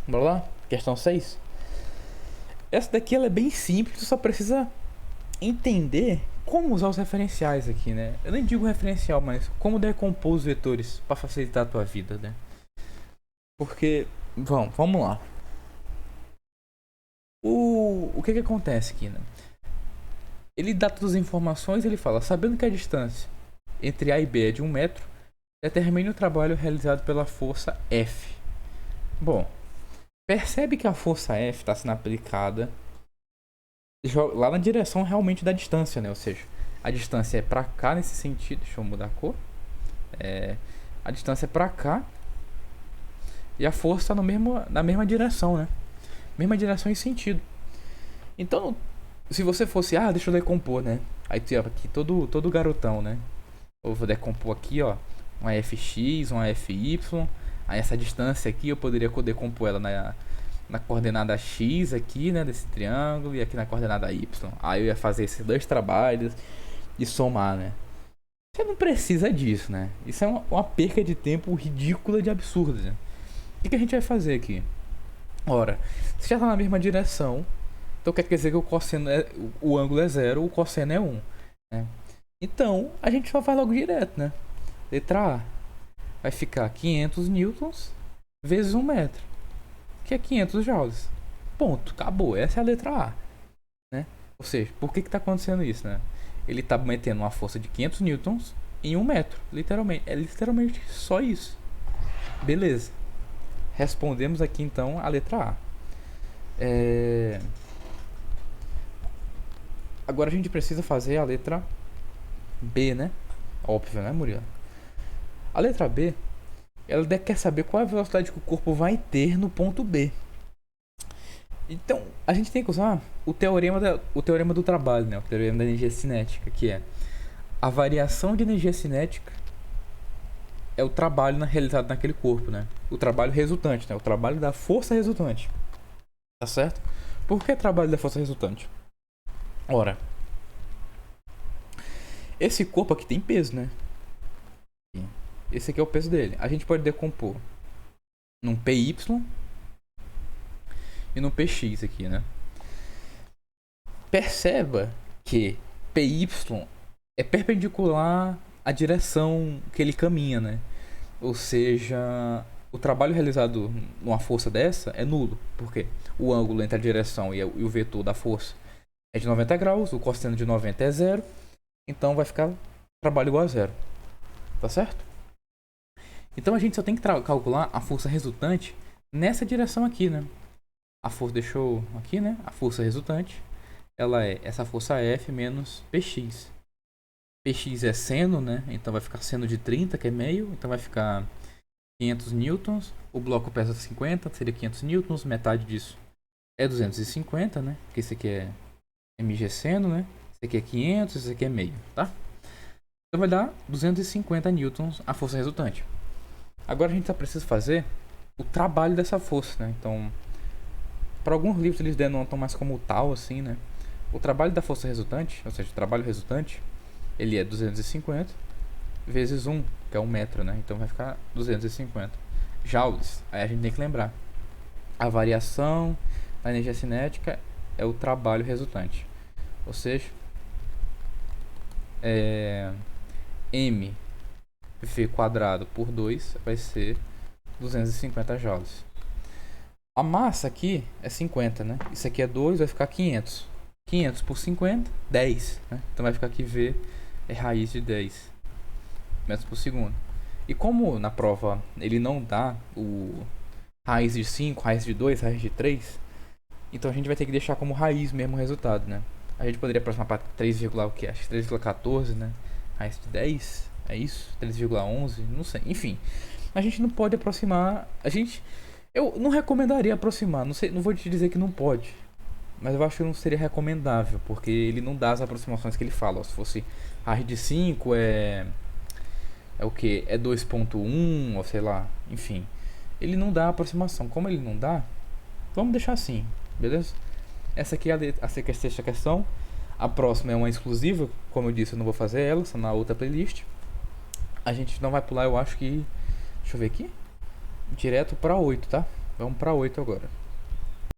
Bora lá? Questão 6. Essa daqui ela é bem simples, tu só precisa entender como usar os referenciais aqui, né? Eu nem digo referencial, mas como decompor os vetores para facilitar a tua vida, né? Porque, vamos lá. O que acontece aqui, né? Ele dá todas as informações e ele fala, sabendo que a distância entre A e B é de 1 metro, determine o trabalho realizado pela força F. Bom, percebe que a força F está sendo aplicada lá na direção realmente da distância, né? Ou seja, a distância é para cá nesse sentido. Deixa eu mudar a cor. A distância é para cá e a força está na mesma direção, né? Mesma direção e sentido. Então, se você fosse, deixa eu decompor, né? Aí tu ia aqui todo garotão, né? Eu vou decompor aqui, ó, uma fx, uma fy. Aí essa distância aqui eu poderia decompor ela na coordenada x aqui, né, desse triângulo, e aqui na coordenada y. Aí eu ia fazer esses dois trabalhos e somar, né? Você não precisa disso, né? Isso é uma perca de tempo ridícula de absurda, né? O que a gente vai fazer aqui? Ora, se já está na mesma direção, então quer dizer que o ângulo é 0, o cosseno é 1, né? Então, a gente só faz logo direto, né? Letra A vai ficar 500 newtons vezes 1 metro, que é 500 joules. Ponto, acabou. Essa é a letra A, né? Ou seja, por que está acontecendo isso, né? Ele está metendo uma força de 500 newtons em 1 metro, literalmente. É literalmente só isso. Beleza. Respondemos aqui então a letra A. Agora a gente precisa fazer a letra B, né? Óbvio, né, Murilo? A letra B, ela quer saber qual é a velocidade que o corpo vai ter no ponto B. Então, a gente tem que usar o teorema do trabalho, né? O teorema da energia cinética, que é a variação de energia cinética é o trabalho realizado naquele corpo, né? O trabalho resultante, né? O trabalho da força resultante. Tá certo? Por que trabalho da força resultante? Ora, esse corpo aqui tem peso, né? Esse aqui é o peso dele. A gente pode decompor num PY e num PX aqui, né? Perceba que PY é perpendicular à direção que ele caminha, né? Ou seja, o trabalho realizado numa força dessa é nulo. Por quê? O ângulo entre a direção e o vetor da força é de 90 graus, o cosseno de 90 é 0, então vai ficar trabalho igual a 0. Tá certo? Então a gente só tem que calcular a força resultante nessa direção aqui, né? A força deixou aqui, né? A força resultante, ela é essa força F menos Px. Px é seno, né? Então vai ficar seno de 30, que é meio. Então vai ficar 500 newtons. O bloco pesa 50, seria 500 newtons. Metade disso é 250, né? Porque esse aqui é mg seno, né? Esse aqui é 500, esse aqui é meio, tá? Então vai dar 250 newtons a força resultante. Agora a gente só precisa fazer o trabalho dessa força, né? Então, para alguns livros eles denotam mais como tal, assim, né? O trabalho da força resultante, ou seja, o trabalho resultante, ele é 250 vezes 1, que é 1 metro, né? Então vai ficar 250 joules. Aí a gente tem que lembrar, a variação da energia cinética é o trabalho resultante. Ou seja, m v quadrado por 2 vai ser 250 joules. A massa aqui é 50, né? Isso aqui é 2, vai ficar 500. 500 por 50, 10, né? Então vai ficar aqui V é raiz de 10 metros por segundo. E como na prova ele não dá o raiz de 5, raiz de 2, raiz de 3, então a gente vai ter que deixar como raiz mesmo o resultado, né? A gente poderia aproximar para 3, o que? Acho que 3,14, né? Raiz de 10, é isso? 3,11, não sei. Enfim, a gente não pode aproximar. Eu não recomendaria aproximar. Não sei, não vou te dizer que não pode, mas eu acho que não seria recomendável, porque ele não dá as aproximações que ele fala. Se fosse raiz de 5 é o que? É 2,1 ou sei lá, enfim. Ele não dá a aproximação. Como ele não dá, vamos deixar assim, beleza? Essa aqui é a sexta questão. A próxima é uma exclusiva, como eu disse, eu não vou fazer ela, só na outra playlist. A gente não vai pular, eu acho que... Deixa eu ver aqui. Direto para 8, tá? Vamos para 8 agora.